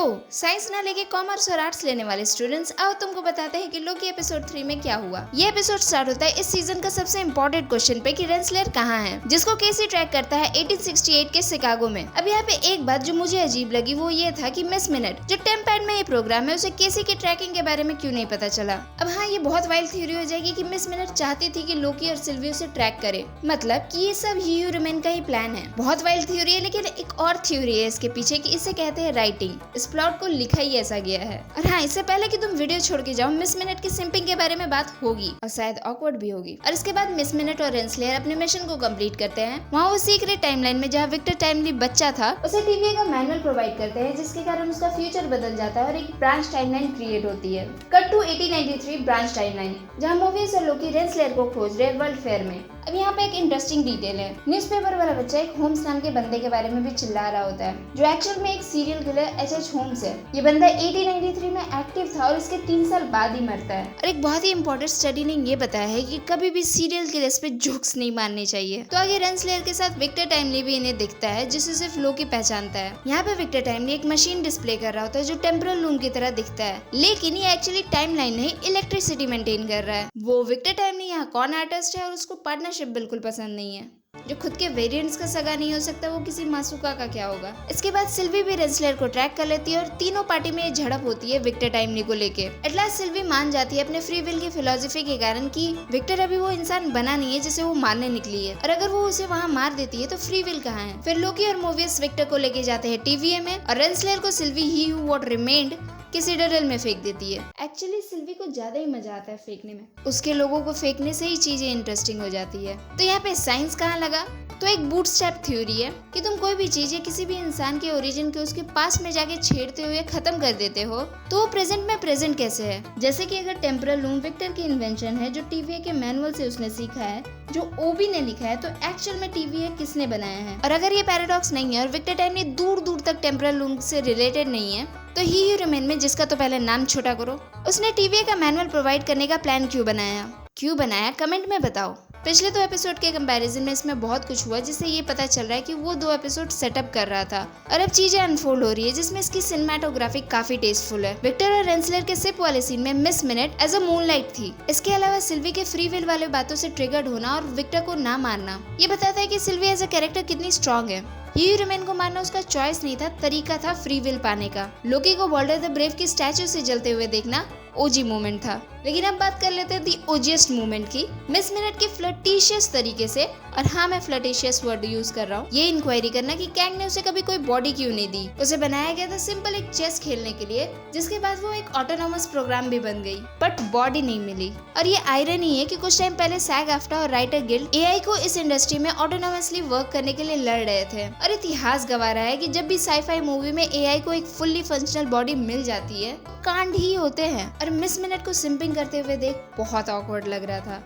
तो साइंस ना लेके कॉमर्स और आर्ट्स लेने वाले स्टूडेंट्स, आओ तुमको बताते हैं कि लोकी एपिसोड 3 में क्या हुआ। ये एपिसोड स्टार्ट होता है इस सीजन का सबसे इम्पोर्टेंट क्वेश्चन पे कि रेंसलर कहाँ है, जिसको केसी ट्रैक करता है 1868 के शिकागो में। अब यहाँ पे एक बात जो मुझे अजीब लगी वो ये था कि मिस मिनट जो टेम्पैड में ये प्रोग्राम है उसे केसी की ट्रैकिंग के बारे में क्यों नहीं पता चला। अब हाँ, ये बहुत वाइल्ड थ्योरी हो जाएगी कि मिस मिनट चाहती थी कि लोकी और सिल्वी उसे ट्रैक करे, मतलब कि ये सब ह्यू रिमेन का ही प्लान है। बहुत वाइल्ड थ्योरी है, लेकिन एक और थ्योरी है इसके पीछे कि इसे कहते हैं राइटिंग। इस प्लॉट को लिखा ही ऐसा गया है। और हाँ, इससे पहले कि तुम वीडियो छोड़ के जाओ, मिस मिनट की सिंपिंग के बारे में बात होगी और शायद ऑकवर्ड भी होगी। और इसके बाद मिस मिनट और रेंसलर अपने मिशन को कंप्लीट करते हैं। वहाँ वो सीक्रेट टाइमलाइन में जहाँ विक्टर टाइमली बच्चा था उसे टीवीए का मैनुअल प्रोवाइड करते हैं, जिसके कारण उसका फ्यूचर बदल जाता है और एक ब्रांच टाइमलाइन क्रिएट होती है। कट टू 1893 ब्रांच टाइमलाइन, जहाँ मूवीज और लोकी रेंसलर को खोज रहे वर्ल्ड फेयर में। अब यहाँ पे एक इंटरेस्टिंग डिटेल है, न्यूज़पेपर वाला बच्चा एक होम्स नाम के बंदे के बारे में भी चिल्ला रहा होता है, जो एक्चुअल में एक सीरियल किलर एच होम्स है। ये बंदा 1893 में एक्टिव था और इसके 3 साल बाद ही मरता है। और एक बहुत ही इंपॉर्टेंट स्टडी ने ये बताया है कि कभी भी सीरियल किलर्स पे जोक्स नहीं मारने चाहिए। तो आगे रेंसलर के साथ विक्टर टाइमली भी इन्हें दिखता है, जिसे सिर्फ लोकी पहचानता है। यहाँ पे विक्टर टाइमली एक मशीन डिस्प्ले कर रहा होता है जो टेम्पोरल लूम की तरह दिखता है, लेकिन ये एक्चुअली टाइमलाइन नहीं, इलेक्ट्रिसिटी मेंटेन कर रहा है। वो विक्टर टाइमली यहाँ कॉन आर्टिस्ट है और उसको पार्टनरशिप बिल्कुल पसंद नहीं है। जो खुद के वेरिएंट्स का सगा नहीं हो सकता, वो किसी मासूका का क्या होगा। इसके बाद सिल्वी भी रेंसलर को ट्रैक कर लेती है और तीनों पार्टी में ये झड़प होती है विक्टर टाइमली को लेके। एट लास्ट सिल्वी मान जाती है अपने फ्री विल की फिलोसफी के कारण कि विक्टर अभी वो इंसान बना नहीं है जिसे वो मारने निकली है, और अगर वो उसे वहाँ मार देती है तो फ्री विल कहाँ है। फिर लोकी और मोवियस विक्टर को लेके जाते हैं टीवीए में और रेंसलर को सिल्वी ही हू व्हाट रिमेन्ड कि सिटाडेल में फेंक देती है। एक्चुअली सिल्वी को ज्यादा ही मजा आता है फेंकने में, उसके लोगों को फेंकने से ही चीजें इंटरेस्टिंग हो जाती है। तो यहाँ पे साइंस कहाँ लगा? तो एक बूटस्ट्रैप थ्योरी है कि तुम कोई भी चीज या किसी भी इंसान के ओरिजिन के उसके पास में जाके छेड़ते हो या खत्म कर देते हो तो वो प्रेजेंट में प्रेजेंट कैसे है। जैसे कि अगर टेम्पोरल लूम विक्टर की इन्वेंशन है जो टीवीए के मैनुअल से उसने सीखा है, जो ओबी ने लिखा है, तो एक्चुअल में टीवीए किसने बनाया है। और अगर ये पैराडॉक्स नहीं है और विक्टर टाइमली दूर दूर तक टेम्पोरल लूम से रिलेटेड नहीं है, तो ही यू रिमेन में, जिसका तो पहले नाम छोटा करो, उसने टीवीए का मैनुअल प्रोवाइड करने का प्लान क्यों बनाया कमेंट में बताओ। पिछले 2 एपिसोड के कंपैरिजन में इसमें बहुत कुछ हुआ, जिससे ये पता चल रहा है कि वो 2 एपिसोड सेटअप कर रहा था और अब चीजें अनफोल्ड हो रही है, जिसमें इसकी सिनेमेटोग्राफी काफी टेस्टफुल है। विक्टर और रेंसलर के सिप वाले सीन में miss minute as a moonlight थी। इसके अलावा सिल्वी के फ्री विल वाले बातों से ट्रिगर्ड होना और विक्टर को ना मारना, ये बताता है कि सिल्वी एज अ कैरेक्टर कितनी स्ट्रॉन्ग है। ह्यू रिमेन को मारना उसका चॉइस नहीं था, तरीका था फ्री विल पाने का। लोकी को वॉल्टर द ब्रेव की स्टैचू से जलते हुए देखना ओजी मोमेंट था। लेकिन अब बात कर लेते हैं दी ओजीएस्ट मोमेंट की, मिस मिनट के फ्लर्टिशियस तरीके से। और हाँ, मैं फ्लर्टिशियस वर्ड यूज कर रहा हूँ। ये इंक्वायरी करना कि कैंग ने उसे कभी कोई बॉडी क्यों नहीं दी। उसे बनाया गया था सिंपल एक चेस खेलने के लिए, जिसके बाद वो एक ऑटोनोमस प्रोग्राम भी बन गई, बट बॉडी नहीं मिली। और ये आयरनी है कि कुछ टाइम पहले सैग आफ्टा और राइटर गिल्ड एआई को इस इंडस्ट्री में ऑटोनोमसली वर्क करने के लिए लड़ रहे थे। और इतिहास गवाह रहा है कि जब भी साईफाई मूवी में एआई को एक फुल्ली फंक्शनल बॉडी मिल जाती है, कांड ही होते हैं। और मिस मिनट को सिंपिंग करते हुए देख बहुत ऑकवर्ड लग रहा था।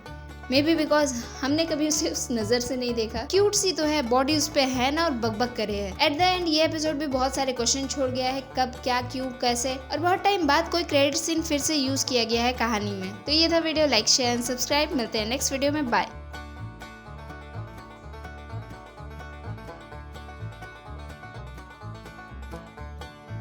मे बी बिकॉज हमने कभी उसे उस नजर से नहीं देखा। क्यूट सी तो है, बॉडी उस पे है ना, और बकबक करे है। एट द एंड ये एपिसोड भी बहुत सारे क्वेश्चन छोड़ गया है, कब, क्या, क्यों, कैसे, और बहुत टाइम बाद कोई क्रेडिट सीन फिर से यूज किया गया है कहानी में। तो ये था video, like share and subscribe. मिलते हैं नेक्स्ट वीडियो में, बाय।